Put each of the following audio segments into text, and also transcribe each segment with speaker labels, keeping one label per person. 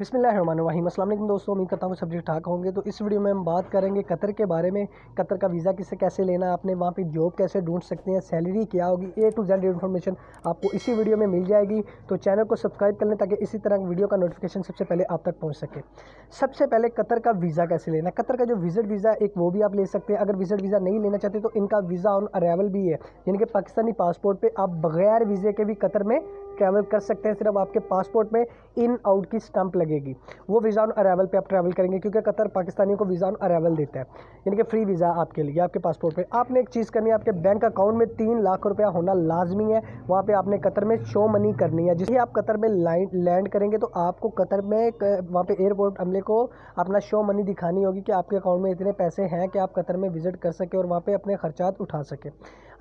Speaker 1: बिस्मिल्लाहिर्रहमानिर्रहीम। अस्सलाम वालेकुम दोस्तों, उम्मीद करता हूँ सब ठीक ठाक होंगे। तो इस वीडियो में हम बात करेंगे कतर के बारे में। कतर का वीज़ा किसे कैसे लेना है, आपने वहाँ पे जॉब कैसे ढूंढ सकते हैं, सैलरी क्या होगी, A to Z इन्फॉर्मेशन आपको इसी वीडियो में मिल जाएगी। तो चैनल को सब्सक्राइब कर लें ताकि इसी तरह वीडियो का नोटिफिकेशन सबसे पहले आप तक पहुँच सके। सबसे पहले कतर का वीज़ा कैसे लेना है। कतर का जो विजिट वीज़ा एक वो भी आप ले सकते हैं। अगर विजिट वीज़ा नहीं लेना चाहते तो इनका वीज़ा ऑन अराइवल भी है, यानी कि पाकिस्तानी पासपोर्ट पर आप बगैर वीज़े के भी कतर में ट्रैवल कर सकते हैं। सिर्फ आपके पासपोर्ट में इन आउट की स्टंप लगेगी, वो वीज़ा ऑन अराइवल पे आप ट्रैवल करेंगे, क्योंकि कतर पाकिस्तानियों को वीज़ा ऑन अराइवल देता है, यानी कि फ्री वीज़ा आपके लिए आपके पासपोर्ट पे। आपने एक चीज़ करनी है, आपके बैंक अकाउंट में 3 लाख रुपया होना लाजमी है। वहाँ पे आपने कतर में शो मनी करनी है। जिसे आप कतर में लैंड करेंगे तो आपको कतर में वहाँ पे एयरपोर्ट अमले को अपना शो मनी दिखानी होगी कि आपके अकाउंट में इतने पैसे हैं कि आप कतर में विजिट कर सके और वहाँ पर अपने खर्चात उठा सके।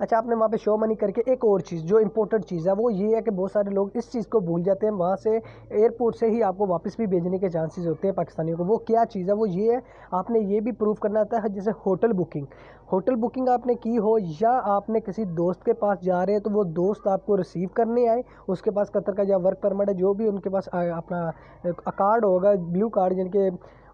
Speaker 1: अच्छा, आपने वहाँ पे शो मनी करके एक और चीज़ जो इंपॉर्टेंट चीज़ है वो ये है कि बहुत सारे लोग इस चीज़ को भूल जाते हैं। वहाँ से एयरपोर्ट से ही आपको वापस भी भेजने के चांसेस होते हैं पाकिस्तानियों को। वो क्या चीज़ है, वो ये है, आपने ये भी प्रूव करना आता है जैसे होटल बुकिंग आपने की हो, या आपने किसी दोस्त के पास जा रहे हैं तो वो दोस्त आपको रिसीव करने आए, उसके पास कतर का या वर्क परमिट है जो भी उनके पास अपना कार्ड होगा, ब्लू कार्ड, जिनके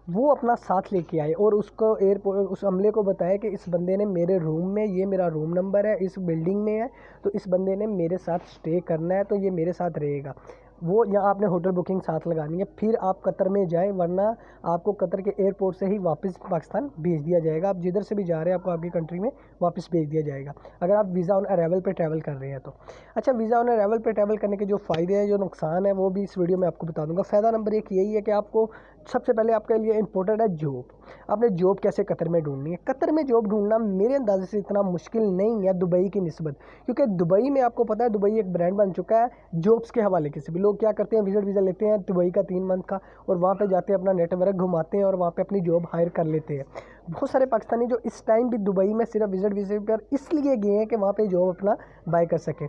Speaker 1: वो अपना साथ लेके आए और उसको एयरपोर्ट उस अमले को बताया कि इस बंदे ने मेरे रूम में, ये मेरा रूम नंबर है, इस बिल्डिंग में है, तो इस बंदे ने मेरे साथ स्टे करना है, तो ये मेरे साथ रहेगा। वो यहाँ आपने होटल बुकिंग साथ लगानी है, फिर आप कतर में जाएं, वरना आपको कतर के एयरपोर्ट से ही वापस पाकिस्तान भेज दिया जाएगा। आप जिधर से भी जा रहे हैं आपको आपकी कंट्री में वापस भेज दिया जाएगा, अगर आप वीज़ा ऑन अराइवल पे ट्रैवल कर रहे हैं तो। अच्छा, वीज़ा ऑन अराइवल पे ट्रैवल करने के जो फ़ायदे हैं, जो नुकसान है, वो भी इस वीडियो में आपको बता दूंगा। फ़ायदा नंबर एक यही है कि आपको सबसे पहले आपके लिए इंपॉर्टेंट है जॉब। आपने जॉब कैसे कतर में ढूंढनी है। कतर में जॉब ढूंढना मेरे अंदाजे से इतना मुश्किल नहीं है दुबई की निस्बत, क्योंकि दुबई में आपको पता है दुबई एक ब्रांड बन चुका है जॉब्स के हवाले के से भी। लोग क्या करते हैं, विजिट वीज़ा लेते हैं दुबई का 3 मंथ का और वहाँ पे जाते हैं, अपना नेटवर्क घुमाते हैं और वहाँ पे अपनी जॉब हायर कर लेते हैं। बहुत सारे पाकिस्तानी जो इस टाइम भी दुबई में सिर्फ विजिट वीज़े पर इसलिए गए हैं कि वहाँ पे जॉब अपना बाय कर सके।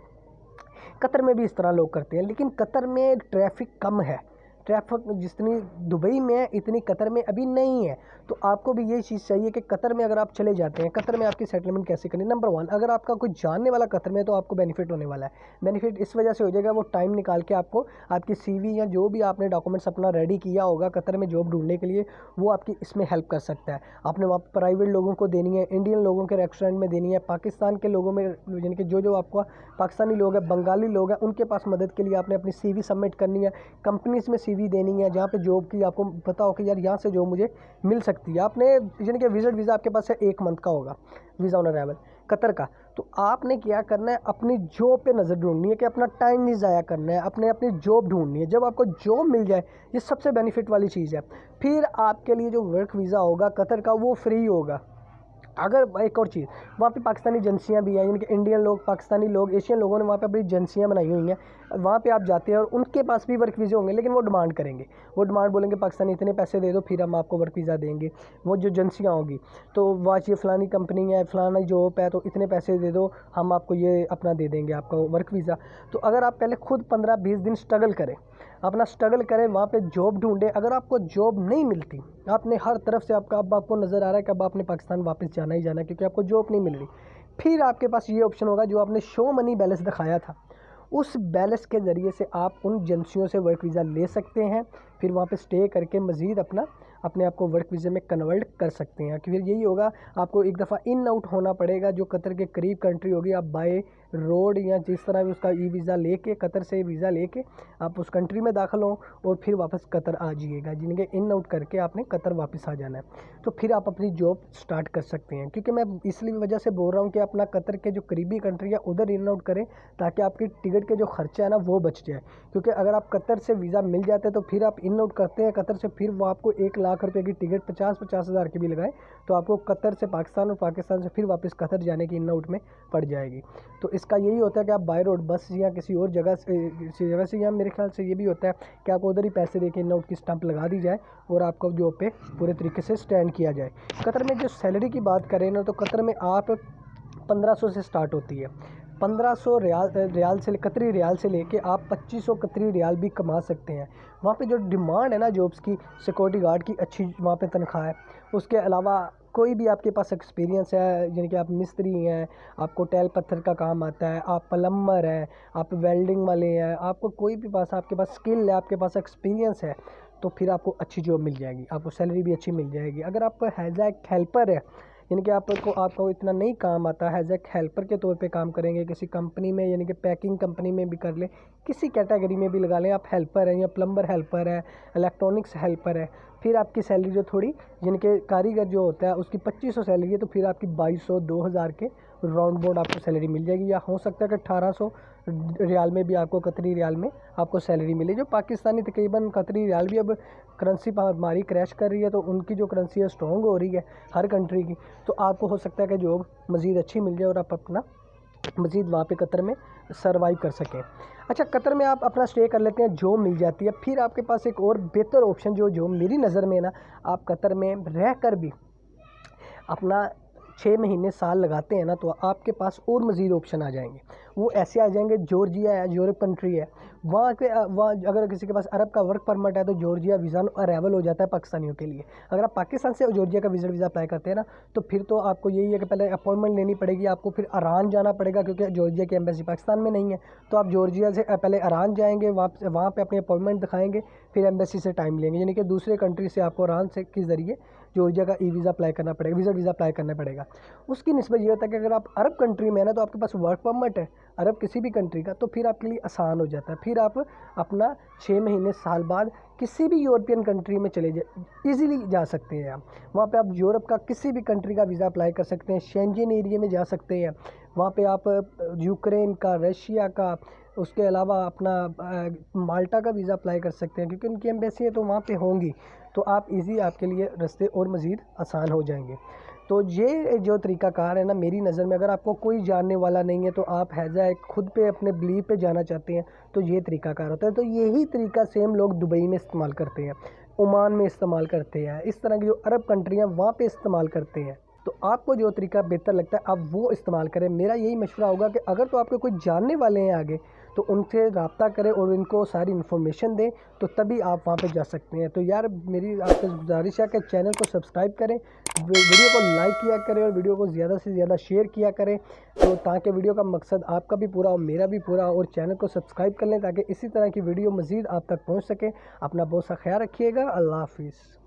Speaker 1: कतर में भी इस तरह लोग करते हैं, लेकिन कतर में ट्रैफिक कम है। ट्रैफिक जितनी दुबई में है इतनी कतर में अभी नहीं है। तो आपको भी यही चीज़ चाहिए कि कतर में अगर आप चले जाते हैं, कतर में आपकी सेटलमेंट कैसे करनी। नंबर 1, अगर आपका कोई जानने वाला कतर में है तो आपको बेनिफिट होने वाला है। बेनिफिट इस वजह से हो जाएगा, वो टाइम निकाल के आपको आपकी CV या जो भी आपने डॉक्यूमेंट्स अपना रेडी किया होगा कतर में जॉब ढूंढने के लिए, वो आपकी इसमें हेल्प कर सकता है। आपने वहाँ प्राइवेट लोगों को देनी है, इंडियन लोगों के रेस्टोरेंट में देनी है, पाकिस्तान के लोगों में, यानी कि जो आपका पाकिस्तानी लोग हैं, बंगाली लोग हैं, उनके पास मदद के लिए आपने अपनी CV सबमिट करनी है। कंपनीज़ में CV देनी है जहाँ पे जॉब की आपको पता हो कि यार यहाँ से जॉब मुझे मिल सकती है। आपने यानी कि विजिट वीज़ा आपके पास है 1 मंथ का होगा, वीज़ा ऑन अराइवल कतर का। तो आपने क्या करना है, अपनी जॉब पे नज़र ढूंढनी है कि अपना टाइम नहीं ज़ाया करना है, अपनी जॉब ढूंढनी है। जब आपको जॉब मिल जाए, ये सबसे बेनिफिट वाली चीज़ है, फिर आपके लिए जो वर्क वीज़ा होगा कतर का वो फ्री होगा। अगर एक और चीज़, वहाँ पे पाकिस्तानी एजेंसियाँ भी हैं, यानी कि इंडियन लोग, पाकिस्तानी लोग, एशियन लोगों ने वहाँ पे अपनी एजेंसियाँ बनाई हुई हैं। वहाँ पे आप जाते हैं और उनके पास भी वर्क वीज़े होंगे, लेकिन वो डिमांड करेंगे, वो डिमांड बोलेंगे पाकिस्तानी इतने पैसे दे दो फिर हम आपको वर्क वीज़ा देंगे। वो जो एजेंसियाँ होंगी तो वहाँ ये फ़लानी कंपनी है, फ़लाना जॉब है, तो इतने पैसे दे दो, हम आपको ये अपना दे देंगे आपको वर्क वीज़ा। तो अगर आप पहले खुद 15-20 दिन स्ट्रगल करें, अपना स्ट्रगल करें, वहाँ पे जॉब ढूंढें। अगर आपको जॉब नहीं मिलती, आपने हर तरफ से अब आपको नज़र आ रहा है कि अब आपने पाकिस्तान वापस जाना ही जाना है क्योंकि आपको जॉब नहीं मिल रही, फिर आपके पास ये ऑप्शन होगा जो आपने शो मनी बैलेंस दिखाया था, उस बैलेंस के ज़रिए से आप उन एजेंसियों से वर्क वीज़ा ले सकते हैं। फिर वहाँ पे स्टे करके मज़ीद अपने आप को वर्क वीज़े में कन्वर्ट कर सकते हैं। फिर यही होगा, आपको एक दफ़ा इन आउट होना पड़ेगा। जो कतर के करीब कंट्री होगी, आप बाय रोड या जिस तरह भी उसका वीज़ा लेके, कतर से वीज़ा लेके आप उस कंट्री में दाखिल हो और फिर वापस कतर आ जाइएगा, जिनके इन आउट करके आपने कतर वापस आ जाना है। तो फिर आप अपनी जॉब स्टार्ट कर सकते हैं। क्योंकि मैं इसलिए वजह से बोल रहा हूँ कि अपना कतर के जो करीबी कंट्री है उधर इन आउट करें, ताकि आपकी टिकट के जो खर्चा है ना वो बच जाए। क्योंकि अगर आप कतर से वीज़ा मिल जाते हैं तो फिर आप इन आउट करते हैं कतर से, फिर वो आपको 1 लाख रुपए की टिकट 50-50 हज़ार की भी लगाए तो आपको कतर से पाकिस्तान और पाकिस्तान से फिर वापस कतर जाने की इन आउट में पड़ जाएगी। तो इसका यही होता है कि आप बाय रोड बस या किसी और जगह से, या मेरे ख्याल से ये भी होता है कि आपको उधर ही पैसे दे के इन आउट की स्टंप लगा दी जाए और आपको जॉब पे पूरे तरीके से स्टैंड किया जाए। कतर में जो सैलरी की बात करें ना, तो कतर में आप 1500 से स्टार्ट होती है। 1500 रियाल से, कतरी रियाल से लेके आप 2500 कतरी रियाल भी कमा सकते हैं। वहाँ पे जो डिमांड है ना जॉब्स की, सिक्योरिटी गार्ड की अच्छी वहाँ पे तनख्वाह है। उसके अलावा कोई भी आपके पास एक्सपीरियंस है, यानी कि आप मिस्त्री हैं, आपको टैल पत्थर का काम आता है, आप प्लम्बर हैं, आप वेल्डिंग वाले हैं, आपको कोई भी आपके पास स्किल है, आपके पास एक्सपीरियंस है, तो फिर आपको अच्छी जॉब मिल जाएगी, आपको सैलरी भी अच्छी मिल जाएगी। अगर आप एज ए हेल्पर है, यानी कि आपको इतना नहीं काम आता, एज ए हेल्पर के तौर पे काम करेंगे किसी कंपनी में, यानी कि पैकिंग कंपनी में भी कर लें, किसी कैटेगरी में भी लगा लें, आप हेल्पर हैं या प्लम्बर हेल्पर है, इलेक्ट्रॉनिक्स हेल्पर है, फिर आपकी सैलरी जो थोड़ी, यानी कि कारीगर जो होता है उसकी 2500 सैलरी है, तो फिर आपकी 2200 2000 के राउंड बोर्ड आपको सैलरी मिल जाएगी। या हो सकता है कि 1800 रियाल में भी आपको, कतरी रियाल में आपको सैलरी मिले। जो पाकिस्तानी तकरीबन, कतरी रियाल भी अब करेंसी हमारी क्रैश कर रही है, तो उनकी जो करेंसी है स्ट्रॉन्ग हो रही है हर कंट्री की, तो आपको हो सकता है कि जॉब मज़ीद अच्छी मिल जाए और आप अपना मज़ीद वहाँ पे कतर में सर्वाइव कर सकें। अच्छा, कतर में आप अपना स्टे कर लेते हैं, जॉब मिल जाती है, फिर आपके पास एक और बेहतर ऑप्शन जो मेरी नज़र में ना, आप कतर में रह कर भी अपना 6 महीने साल लगाते हैं ना, तो आपके पास और मज़ीद ऑप्शन आ जाएंगे। वो ऐसे आ जाएंगे, जॉर्जिया है, यूरोप कंट्री है, वहाँ अगर किसी के पास अरब का वर्क परमिट है तो जॉर्जिया वीज़ा अरेबल हो जाता है पाकिस्तानियों के लिए। अगर आप पाकिस्तान से जॉर्जिया का वीज़ा अप्लाई करते हैं ना, तो फिर तो आपको यही है कि पहले अपॉइंटमेंट लेनी पड़ेगी, आपको फिर ईरान जाना पड़ेगा, क्योंकि जॉर्जिया की एम्बेसी पाकिस्तान में नहीं है। तो आप जॉर्जिया से पहले ईरान जाएंगे, वहाँ पर अपनी अपॉइंटमेंट दिखाएंगे, फिर एम्बेसी से टाइम लेंगे, यानी कि दूसरे कंट्री से आपको ईरान से के ज़रिए जॉर्जिया का वीज़ा अप्लाई करना पड़ेगा, वीज़ा अप्लाई करना पड़ेगा। उसकी निस्बत ये होता है कि अगर आप अरब कंट्री में है ना, तो आपके पास वर्क परमिट है अरब किसी भी कंट्री का, तो फिर आपके लिए आसान हो जाता है। फिर आप अपना 6 महीने साल बाद किसी भी यूरोपियन कंट्री में चले ईज़िली जा सकते हैं। आप वहाँ पे आप यूरोप का किसी भी कंट्री का वीज़ा अप्लाई कर सकते हैं, शेंजन एरिया में जा सकते हैं। वहाँ पे आप यूक्रेन का, रशिया का, उसके अलावा अपना माल्टा का वीज़ा अप्लाई कर सकते हैं, क्योंकि उनकी एम्बेसी है तो वहाँ पे होंगी, तो आप इजी आपके लिए रास्ते और मज़ीद आसान हो जाएंगे। तो ये जो तरीक़ाकार है ना, मेरी नज़र में, अगर आपको कोई जानने वाला नहीं है तो आप हैज़ा खुद पे अपने बिलीव पे जाना चाहते हैं, तो ये तरीक़ाकार होता है। तो यही तरीका सेम लोग दुबई में इस्तेमाल करते हैं, ओमान में इस्तेमाल करते हैं, इस तरह की जो अरब कंट्री हैं वहाँ पे इस्तेमाल करते हैं। तो आपको जो तरीका बेहतर लगता है आप वो इस्तेमाल करें। मेरा यही मशवरा होगा कि अगर तो आपके कोई जानने वाले हैं आगे, तो उनसे रब्ता करें और उनको सारी इन्फॉर्मेशन दें, तो तभी आप वहाँ पे जा सकते हैं। तो यार, मेरी आपसे गुजारिश है कि चैनल को सब्सक्राइब करें, वीडियो को लाइक किया करें और वीडियो को ज़्यादा से ज़्यादा शेयर किया करें, तो ताकि वीडियो का मकसद आपका भी पूरा हो, मेरा भी पूरा हो। और चैनल को सब्सक्राइब कर लें ताकि इसी तरह की वीडियो मज़ीद आप तक पहुँच सके। अपना बहुत सा ख्याल रखिएगा। अल्लाह हाफिज़।